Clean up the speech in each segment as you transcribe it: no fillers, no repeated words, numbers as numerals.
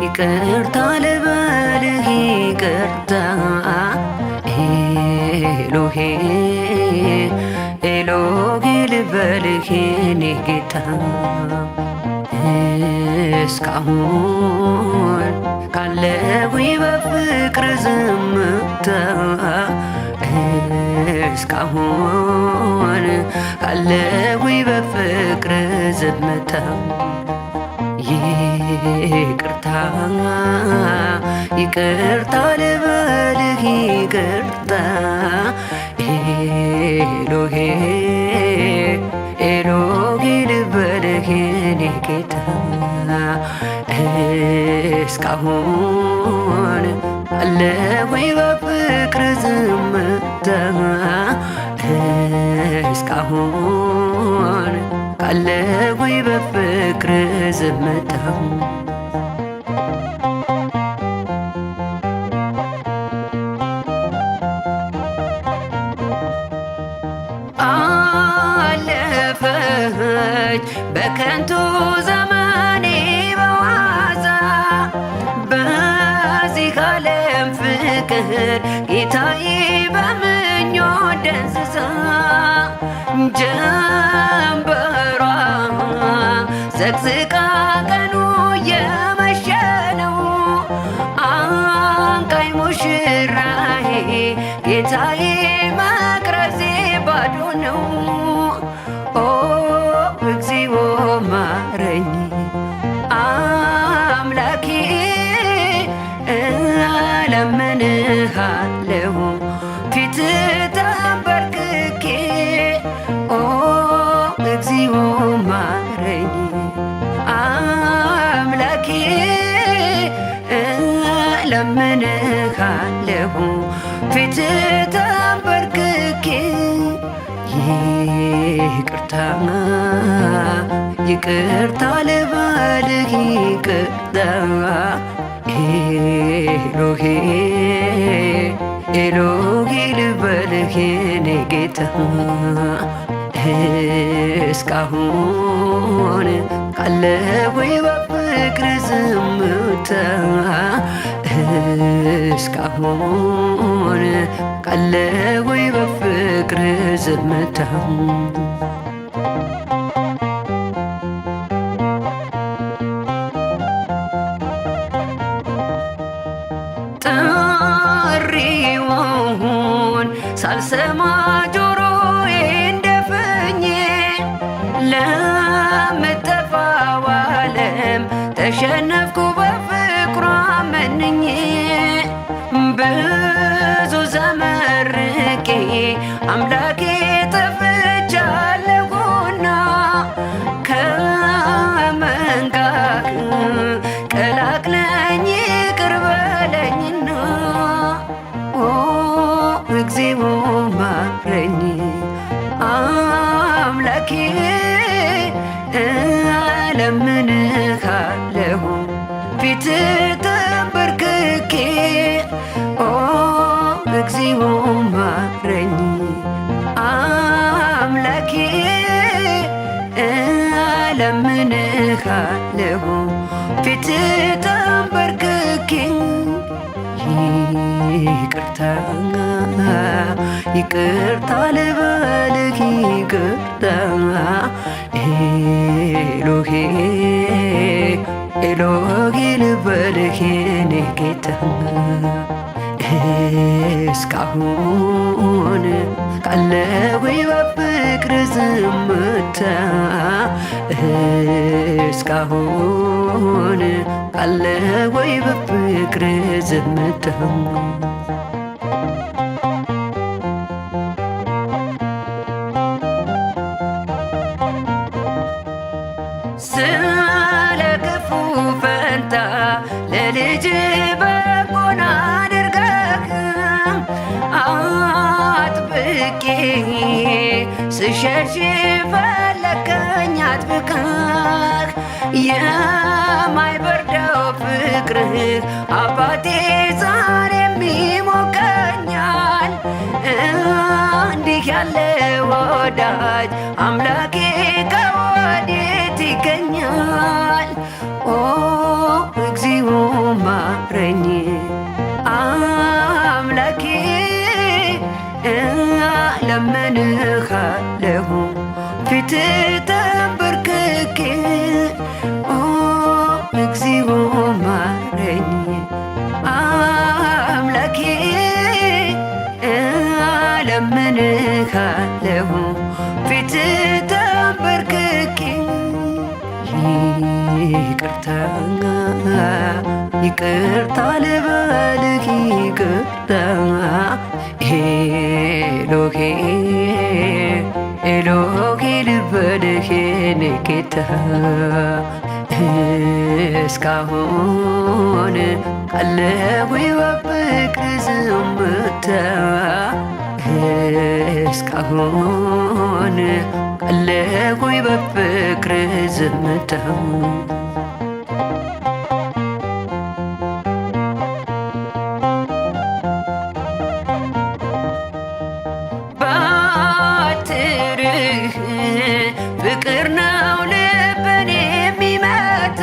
ይቅርታ ልበልህ ይቅርታ ኤሎሄ ኤሎሄ ልበልህ የኔ ጌታ እስካሁን ካለሁኝ በፍቅር ዝምታ እስካሁን ካለሁኝ በፍቅር ዝምታ ይቅርታ ይቅርታ ልበልህ ይቅርታ ኤሎሄ ኤሎሄ ልበልህ የኔ ጌታ እስካሁን ካለሁኝ በፍቅር ዝምታ እስካሁን ካለሁኝ በፍቅር ዝምታ አለፈች በከንቱ ዘመኔ በዋዛ በዚህ ዓለም ፍቅር ጌታዬ በምኞት ደንዝዛ ጀንበሯ ዘቅዝቃ ቀኑ የመሸ ነው አንቃኝ ሙሽራዬ ጌታዬ መቅረዜ ባዶ ነው እግዚኦ ማረኝ አምላኬ እለምንሃለሁ ፊትህ ተንበርክኬ እግዚኦ ማረኝ አምላኬ እለምንሃለሁ ፊትህ ተንበርክኬ ይቅርታ ይቅርታ ልበልህ ይቅርታ ኤሎሄ ኤሎሄ ልበልህ የኔ ጌታ እስካሁን ካለሁኝ በፍቅር ዝምታ እስካሁን ካለሁኝ በፍቅር ዝምታ ጥሪውን ሳልሰማ ጆሮዬን ደፍኜ ለምጠፋው ዓለም ተሸነፍኩ በፍቅሯ መንኜ ብዙ ዘመርቄ አምላኬ ጠፍቻለሁና ከመንጋክ ቀላቅለኝ ይቅር በለኝና እግዚኦ ማረኝ አምላኬ እለምንሃለሁ ፊትህ ተንበርክኬ እግዚኦ ማረኝ አምላኬ እለምንሃለሁ ፊትህ ተንበርክኬ ይቅርታ ይቅርታ ልበልህ ይቅርታ ኤሎሄ ኤሎሄ ልበልህ የኔ ጌታ እስካሁን ካለሁኝ በፍቅር ዝምታ እስካሁን ካለሁኝ በፍቅር ዝምታ ስለ ክፉ ፈንታ ለልጅ በጎን አድርገህ አጥብቄ ስሸሽ ፈለከኝ አጥብቀህ የማይበርደው ፍቅርህ አባቴ ዛሬም ይሞቀኛል። እንዲህ ያለ ወዳጅ አምላኬ ከወዴት ይገኛል? ኦ እግዚኦ ማረኝ አምላኬ ለምንሃለሁ ፊት ተንበርክኬ እግዚኦ ማረኝ አምላኬ ለምንሃለሁ ፊት ተንበርክኬ ይቅርታ ይቅርታ ልበልህ ይቅርታ ኤሎሄ ኤሎሄ ልበልህ የኔ ጌታ እስካሁን አለሁኝ በፍቅር ዝምታ እስካሁን አለሁኝ በፍቅር ዝምታ ባትርህ ፍቅር ነው ልብን የሚመታ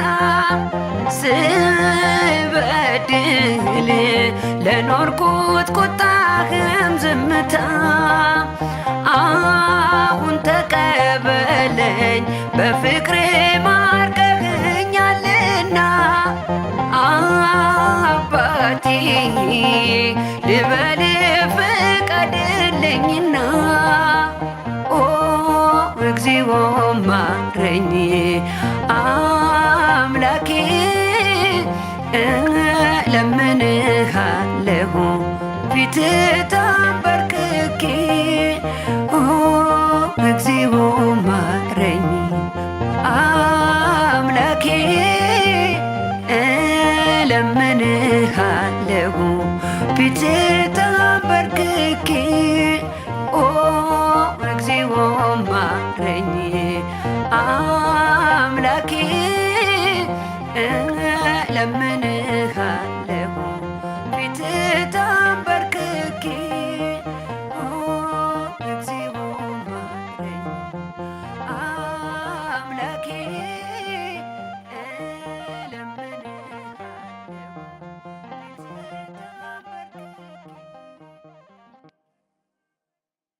ስበድል ለኖርኩት ቁጣህም ዝምታ አሁን ተቀበለኝ በፍቅሬ ማርከኸኛልና አባቴ ልበል ፍቀድልኝና እግዚኦ ማረኝ አምላኬ ለምንሃለሁ ፊት ተንበርክኬ እግዚኦ ማረኝ አምላኬ ለምንሃለሁ ፊት ተንበርክኬ እግዚኦ ማረኝ አምላኬ ለምን